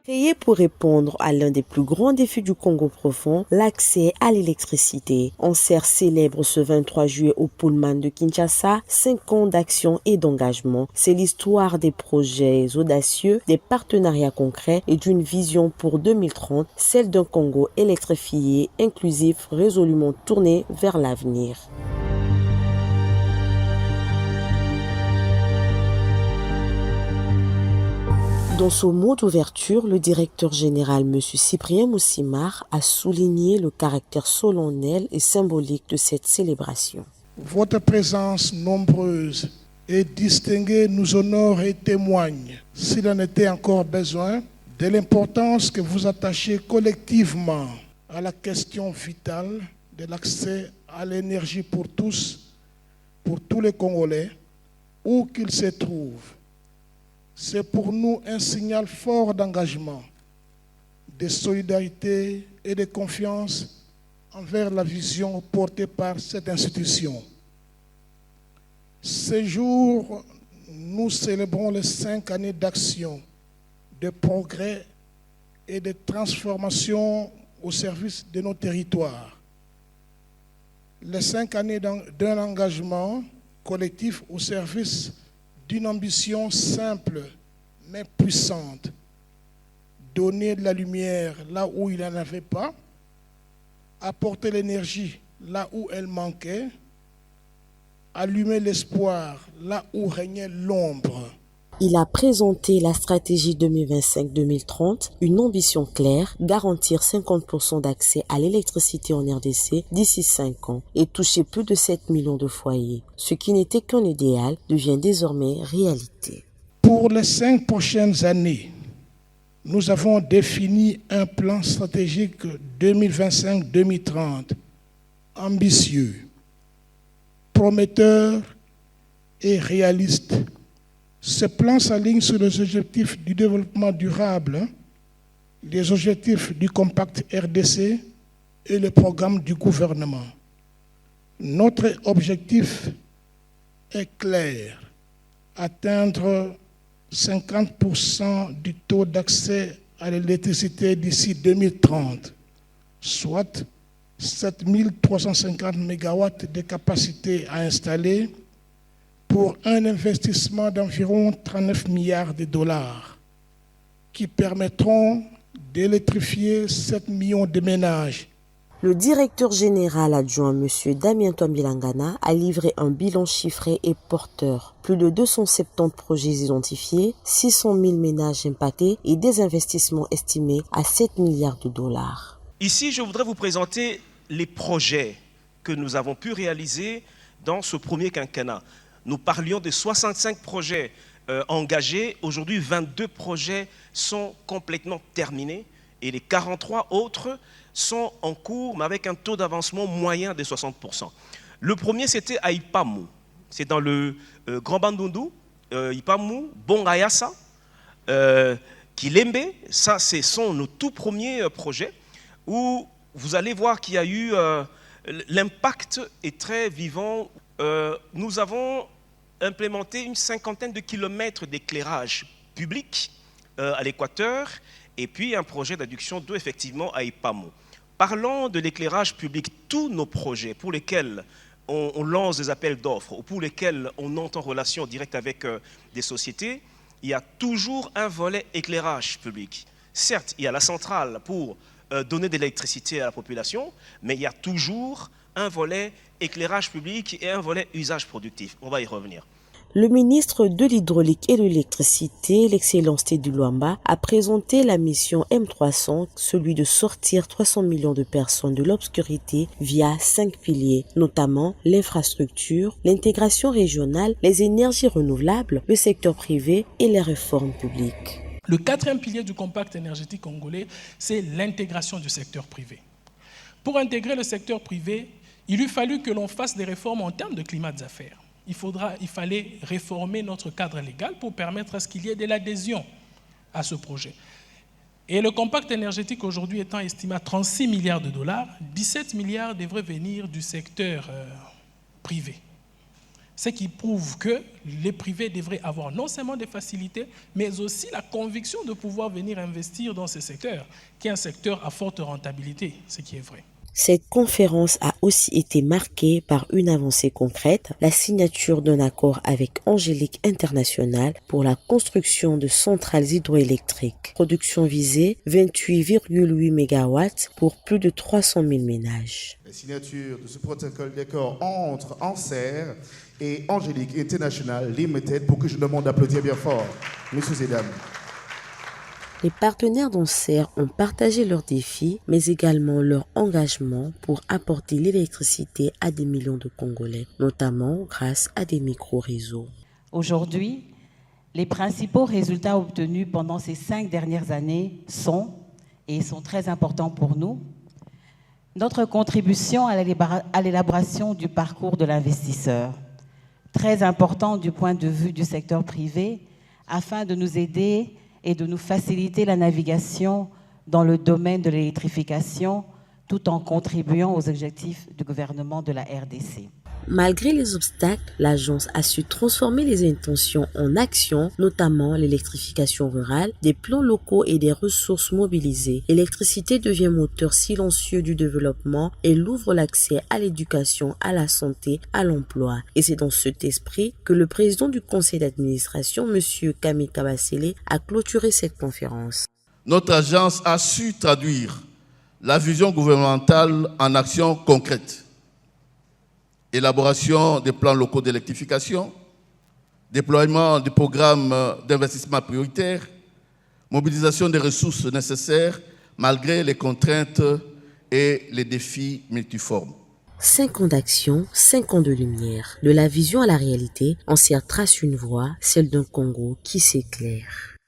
Créé pour répondre à l'un des plus grands défis du Congo profond, l'accès à l'électricité. Concert célèbre ce 23 juillet au Pullman de Kinshasa, 5 ans d'action et d'engagement. C'est l'histoire des projets audacieux, des partenariats concrets et d'une vision pour 2030, celle d'un Congo électrifié, inclusif, résolument tourné vers l'avenir. Dans son mot d'ouverture, le directeur général M. Cyprien Moussimar a souligné le caractère solennel et symbolique de cette célébration. Votre présence nombreuse et distinguée nous honore et témoigne, s'il en était encore besoin, de l'importance que vous attachez collectivement à la question vitale de l'accès à l'énergie pour tous les Congolais, où qu'ils se trouvent. C'est pour nous un signal fort d'engagement, de solidarité et de confiance envers la vision portée par cette institution. Ce jour, nous célébrons les 5 années d'action, de progrès et de transformation au service de nos territoires. Les 5 années d'un engagement collectif au service d'une ambition simple mais puissante. Donner de la lumière là où il n'en avait pas, apporter l'énergie là où elle manquait, allumer l'espoir là où régnait l'ombre. Il a présenté la stratégie 2025-2030, une ambition claire, garantir 50% d'accès à l'électricité en RDC d'ici 5 ans et toucher plus de 7 millions de foyers. Ce qui n'était qu'un idéal devient désormais réalité. Pour les 5 prochaines années, nous avons défini un plan stratégique 2025-2030, ambitieux, prometteur et réaliste. Ce plan s'aligne sur les objectifs du développement durable, les objectifs du Compact RDC et le programme du gouvernement. Notre objectif est clair, atteindre 50% du taux d'accès à l'électricité d'ici 2030, soit 7350 MW de capacité à installer pour un investissement d'environ 39 milliards de dollars qui permettront d'électrifier 7 millions de ménages. Le directeur général adjoint M. Damien Twambilangana a livré un bilan chiffré et porteur. Plus de 270 projets identifiés, 600 000 ménages impactés et des investissements estimés à 7 milliards de dollars. Ici, je voudrais vous présenter les projets que nous avons pu réaliser dans ce premier quinquennat. Nous parlions de 65 projets engagés. Aujourd'hui, 22 projets sont complètement terminés et les 43 autres sont en cours, mais avec un taux d'avancement moyen de 60%. Le premier, c'était à Ipamu. C'est dans le Grand Bandundu, Ipamu, Bongayasa, Kilembe. Ça, ce sont nos tout premiers projets où vous allez voir qu'il y a eu l'impact est très vivant. Nous avons implémenté une 50aine de kilomètres d'éclairage public à l'équateur et puis un projet d'adduction d'eau effectivement à Ipamu. Parlant de l'éclairage public, tous nos projets pour lesquels on lance des appels d'offres ou pour lesquels on entre en relation directe avec des sociétés, il y a toujours un volet éclairage public. Certes, il y a la centrale pour donner de l'électricité à la population, mais il y a toujours un volet éclairage public et un volet usage productif. On va y revenir. Le ministre de l'Hydraulique et de l'Électricité, l'Excellence Teddy Luamba, a présenté la mission M300, celui de sortir 300 millions de personnes de l'obscurité via 5 piliers, notamment l'infrastructure, l'intégration régionale, les énergies renouvelables, le secteur privé et les réformes publiques. Le 4e pilier du compact énergétique congolais, c'est l'intégration du secteur privé. Pour intégrer le secteur privé, il eût fallu que l'on fasse des réformes en termes de climat des affaires. Il fallait réformer notre cadre légal pour permettre à ce qu'il y ait de l'adhésion à ce projet. Et le compact énergétique aujourd'hui étant estimé à 36 milliards de dollars, 17 milliards devraient venir du secteur privé. ce qui prouve que les privés devraient avoir non seulement des facilités, mais aussi la conviction de pouvoir venir investir dans ce secteur, qui est un secteur à forte rentabilité, ce qui est vrai. Cette conférence a aussi été marquée par une avancée concrète, la signature d'un accord avec Angélique International pour la construction de centrales hydroélectriques. Production visée 28,8 MW pour plus de 300 000 ménages. La signature de ce protocole d'accord entre Anser et Angélique International Limited, pour que je demande d'applaudir bien fort, messieurs et dames. Les partenaires d'Anser ont partagé leurs défis, mais également leur engagement pour apporter l'électricité à des millions de Congolais, notamment grâce à des micro-réseaux. Aujourd'hui, les principaux résultats obtenus pendant ces 5 dernières années sont très importants pour nous, notre contribution à l'élaboration du parcours de l'investisseur, très important du point de vue du secteur privé, afin de nous aider et de nous faciliter la navigation dans le domaine de l'électrification, tout en contribuant aux objectifs du gouvernement de la RDC. Malgré les obstacles, l'agence a su transformer les intentions en actions, notamment l'électrification rurale, des plans locaux et des ressources mobilisées. L'électricité devient moteur silencieux du développement et l'ouvre l'accès à l'éducation, à la santé, à l'emploi. Et c'est dans cet esprit que le président du conseil d'administration, M. Kami Kabasele, a clôturé cette conférence. Notre agence a su traduire la vision gouvernementale en actions concrètes. Élaboration des plans locaux d'électrification, déploiement des programmes d'investissement prioritaires, mobilisation des ressources nécessaires malgré les contraintes et les défis multiformes. 5 ans d'action, 5 ans de lumière. De la vision à la réalité, Anser trace une voie, celle d'un Congo qui s'éclaire.